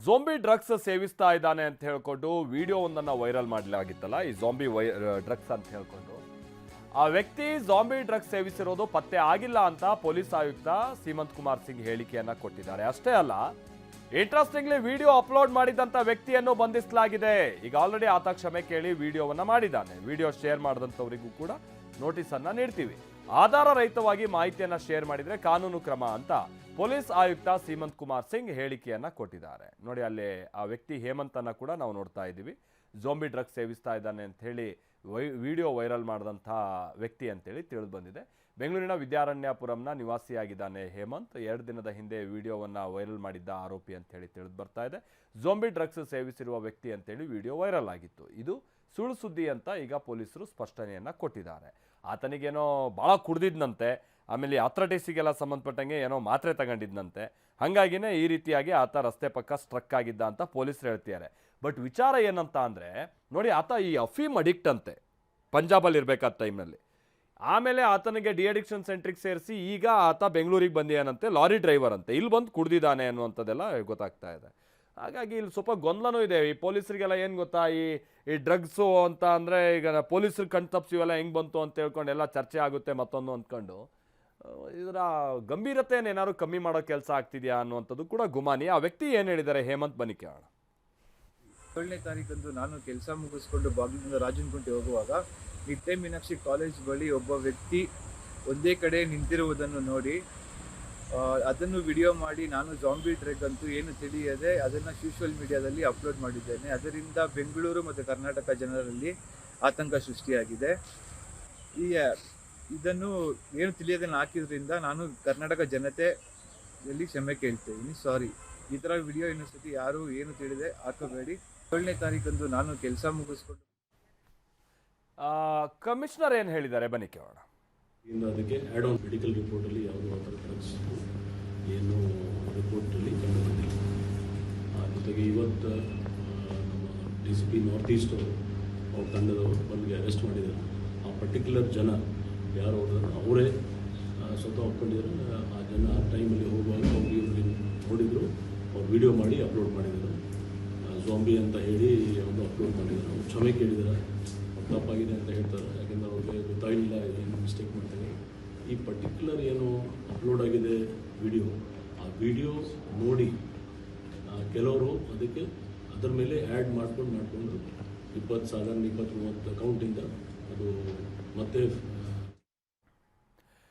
Zombie drugs ಸೇವಿಸ್ತಾ ಇದ್ದಾನೆ ಅಂತ ಹೇಳ್ಕೊಂಡು ವಿಡಿಯೋವೊಂದನ್ನು ವೈರಲ್ ಮಾಡಲಾಗಿತ್ತಲ್ಲ, ಈ ಝೋಂಬಿ ಡ್ರಗ್ಸ್ ಅಂತ ಹೇಳ್ಕೊಂಡು ಆ ವ್ಯಕ್ತಿ ಝೋಂಬಿ ಡ್ರಗ್ಸ್ ಸೇವಿಸಿರೋದು ಪತ್ತೆ ಆಗಿಲ್ಲ ಅಂತ ಪೊಲೀಸ್ ಆಯುಕ್ತ ಸೀಮಂತ್ ಕುಮಾರ್ ಸಿಂಗ್ ಹೇಳಿಕೆಯನ್ನ ಕೊಟ್ಟಿದ್ದಾರೆ. ಅಷ್ಟೇ ಅಲ್ಲ, ಇಂಟ್ರೆಸ್ಟಿಂಗ್ಲಿ ವಿಡಿಯೋ ಅಪ್ಲೋಡ್ ಮಾಡಿದಂತ ವ್ಯಕ್ತಿಯನ್ನು ಬಂಧಿಸಲಾಗಿದೆ. ಈಗ ಆಲ್ರೆಡಿ ಆತ ಕ್ಷಮೆ ಕೇಳಿ ವಿಡಿಯೋವನ್ನ ಮಾಡಿದ್ದಾನೆ. ವಿಡಿಯೋ ಶೇರ್ ಮಾಡಿದಂಥವರಿಗೂ ಕೂಡ ನೋಟಿಸ್ ಅನ್ನ ನೀಡ್ತೀವಿ. ಆಧಾರ ರಹಿತವಾಗಿ ಮಾಹಿತಿಯನ್ನ ಶೇರ್ ಮಾಡಿದ್ರೆ ಕಾನೂನು ಕ್ರಮ ಅಂತ ಪೊಲೀಸ್ ಆಯುಕ್ತ ಸೀಮಂತ್ ಕುಮಾರ್ ಸಿಂಗ್ ಹೇಳಿಕೆಯನ್ನ ಕೊಟ್ಟಿದ್ದಾರೆ. ನೋಡಿ, ಅಲ್ಲಿ ಆ ವ್ಯಕ್ತಿ ಹೇಮಂತ್ ಅನ್ನ ಕೂಡ ನಾವು ನೋಡ್ತಾ ಇದ್ದೀವಿ. ಝೋಂಬಿ ಡ್ರಗ್ಸ್ ಸೇವಿಸ್ತಾ ಇದ್ದಾನೆ ಅಂತ ಹೇಳಿ ವಿಡಿಯೋ ವೈರಲ್ ಮಾಡಿದಂಥ ವ್ಯಕ್ತಿ ಅಂತೇಳಿ ತಿಳಿದು ಬಂದಿದೆ. ಬೆಂಗಳೂರಿನ ವಿದ್ಯಾರಣ್ಯಪುರಂನ ನಿವಾಸಿಯಾಗಿದ್ದಾನೆ ಹೇಮಂತ್. 2 ದಿನದ ಹಿಂದೆ ವಿಡಿಯೋವನ್ನು ವೈರಲ್ ಮಾಡಿದ್ದ ಆರೋಪಿ ಅಂತೇಳಿ ತಿಳಿದು ಬರ್ತಾ ಇದೆ. ಝೋಂಬಿ ಡ್ರಗ್ಸ್ ಸೇವಿಸಿರುವ ವ್ಯಕ್ತಿ ಅಂತೇಳಿ ವಿಡಿಯೋ ವೈರಲ್ ಆಗಿತ್ತು. ಇದು ಸುಳ್ಳು ಸುದ್ದಿ ಅಂತ ಈಗ ಪೊಲೀಸರು ಸ್ಪಷ್ಟನೆಯನ್ನು ಕೊಟ್ಟಿದ್ದಾರೆ. ಆತನಿಗೇನೋ ಭಾಳ ಕುಡ್ದಿದ್ನಂತೆ, ಆಮೇಲೆ ಅಥ್ಲೆಟಿಕ್ಸಿಗೆಲ್ಲ ಸಂಬಂಧಪಟ್ಟಂಗೆ ಏನೋ ಮಾತ್ರೆ ತಗೊಂಡಿದ್ನಂತೆ. ಹಾಗಾಗಿನೇ ಈ ರೀತಿಯಾಗಿ ಆತ ರಸ್ತೆ ಪಕ್ಕ ಸ್ಟ್ರಕ್ ಆಗಿದ್ದ ಅಂತ ಪೊಲೀಸರು ಹೇಳ್ತಿದ್ದಾರೆ. ಬಟ್ ವಿಚಾರ ಏನಂತ ಅಂದರೆ, ನೋಡಿ, ಆತ ಈ ಅಫೀಮ್ ಅಡಿಕ್ಟ್ ಅಂತೆ, ಪಂಜಾಬಲ್ಲಿ ಇರಬೇಕಾದ ಟೈಮ್ನಲ್ಲಿ. ಆಮೇಲೆ ಆತನಿಗೆ ಡಿ ಅಡಿಕ್ಷನ್ ಸೆಂಟ್ರಿಗೆ ಸೇರಿಸಿ ಈಗ ಆತ ಬೆಂಗಳೂರಿಗೆ ಬಂದಿಯಾನಂತೆ, ಲಾರಿ ಡ್ರೈವರ್ ಅಂತೆ. ಇಲ್ಲಿ ಬಂದು ಕುಡ್ದಿದ್ದಾನೆ ಅನ್ನುವಂಥದ್ದೆಲ್ಲ ಗೊತ್ತಾಗ್ತಾ ಇದೆ. ಹಾಗಾಗಿ ಇಲ್ಲಿ ಸ್ವಲ್ಪ ಗೊಂದಲನೂ ಇದೆ. ಈ ಪೊಲೀಸರಿಗೆಲ್ಲ ಏನು ಗೊತ್ತಾ, ಈ ಡ್ರಗ್ಸು ಅಂತ ಅಂದರೆ ಈಗ ಪೊಲೀಸರು ಕಣ್ ತಪ್ಪಿಸಿವೆಲ್ಲ ಹೆಂಗೆ ಬಂತು ಅಂತ ಹೇಳ್ಕೊಂಡು ಎಲ್ಲ ಚರ್ಚೆ ಆಗುತ್ತೆ ಮತ್ತೊಂದು ಅಂದ್ಕೊಂಡು, ಇದರ ಗಂಭೀರತೆಯನ್ನು ಏನಾದ್ರು ಕಮ್ಮಿ ಮಾಡೋ ಕೆಲಸ ಆಗ್ತಿದೆಯಾ ಅನ್ನುವಂಥದ್ದು ಕೂಡ ಗುಮಾನಿ. ಆ ವ್ಯಕ್ತಿ ಏನು ಹೇಳಿದ್ದಾರೆ ಹೇಮಂತ್, ಬನ್ನಿ ಕೇಳೋಣ. 7ನೇ ತಾರೀಕಂದು ನಾನು ಕೆಲಸ ಮುಗಿಸ್ಕೊಂಡು ಬಾಗಿಲಿಂದ ರಾಜನಗುಂಟೆ ಹೋಗುವಾಗ ನಿಟ್ಟೆ ಮೀನಾಕ್ಷಿ ಕಾಲೇಜ್ ಬಳಿ ಒಬ್ಬ ವ್ಯಕ್ತಿ ಒಂದೇ ಕಡೆ ನಿಂತಿರುವುದನ್ನು ನೋಡಿ ಅದನ್ನು ವಿಡಿಯೋ ಮಾಡಿ ನಾನು ಝೋಂಬಿ ಡ್ರಗ್ ಅಂತೂ ಏನು ತಿಳಿಯದೆ ಅದನ್ನು ಸೋಷಿಯಲ್ ಮೀಡಿಯಾದಲ್ಲಿ ಅಪ್ಲೋಡ್ ಮಾಡಿದ್ದೇನೆ. ಅದರಿಂದ ಬೆಂಗಳೂರು ಮತ್ತು ಕರ್ನಾಟಕ ಜನರಲ್ಲಿ ಆತಂಕ ಸೃಷ್ಟಿಯಾಗಿದೆ. ಇದನ್ನು ಏನು ತಿಳಿಯದೆ ಹಾಕಿದ್ರಿಂದ ನಾನು ಕರ್ನಾಟಕ ಜನತೆಯಲ್ಲಿ ಕ್ಷಮೆ ಕೇಳ್ತೇನೆ. ಸಾರಿ. ಈ ಥರ ವಿಡಿಯೋ ಇನ್ನೊಂದ್ಸತಿ ಯಾರು ಏನು ತಿಳಿದೆ ಹಾಕಬೇಡಿ. 7ನೇ ತಾರೀಕಂದು ನಾನು ಕೆಲಸ ಮುಗಿಸ್ಕೊಂಡು ಕಮಿಷನರ್ ಏನು ಹೇಳಿದ್ದಾರೆ, ಬನ್ನಿ ಕೇಳೋಣ. ಅದಕ್ಕೆ ಆ್ಯಡ್ ಆನ್ ಮೆಡಿಕಲ್ ರಿಪೋರ್ಟಲ್ಲಿ ಯಾವುದೋ ಥರ ಡ್ರಗ್ಸ್ ಏನು ರಿಪೋರ್ಟಲ್ಲಿ ಕಂಡು ಬಂದಿಲ್ಲ. ಜೊತೆಗೆ ಇವತ್ತು ನಮ್ಮ DCP ನಾರ್ತ್ ಈಸ್ಟ್ ಅವ್ರ ತಂಡದವರು ಬಂದು ಅರೆಸ್ಟ್ ಮಾಡಿದ್ದಾರೆ. ಆ ಪರ್ಟಿಕ್ಯುಲರ್ ಜನ ಯಾರು ಹೋದ್ರೆ ಅವರೇ ಸ್ವತಃ ಒಪ್ಕೊಂಡಿದ್ದಾರೆ. ಆ ಜನ ಆ ಟೈಮಲ್ಲಿ ಹೋಗುವಾಗ ಅವ್ರು ಇವ್ರಿಗೆ ನೋಡಿದರು, ಅವ್ರು ವಿಡಿಯೋ ಮಾಡಿ ಅಪ್ಲೋಡ್ ಮಾಡಿದರು. ಝೋಂಬಿ ಅಂತ ಹೇಳಿ ಒಂದು ಅಪ್ಲೋಡ್ ಮಾಡಿದ್ದಾರೆ. ಅವ್ರು ಕ್ಷಮೆ ಕೇಳಿದ್ದಾರೆ, ತಪ್ಪಾಗಿದೆ ಅಂತ ಹೇಳ್ತಾರೆ. ಯಾಕೆಂದರೆ ಅವ್ರಿಗೆ ಗೊತ್ತಾಗಿಲ್ಲ ಏನು ಮಿಸ್ಟೇಕ್ ಮಾಡ್ತಾರೆ. ಈ ಪರ್ಟಿಕ್ಯುಲರ್ ಏನು ಅಪ್ಲೋಡ್ ಆಗಿದೆ ವಿಡಿಯೋ, ಆ ವಿಡಿಯೋ ನೋಡಿ ಕೆಲವರು ಅದಕ್ಕೆ ಅದರ ಮೇಲೆ ಆ್ಯಡ್ ಮಾಡ್ಕೊಂಡು 20,000 20-30 ಅಕೌಂಟಿಂದ ಅದು ಮತ್ತೆ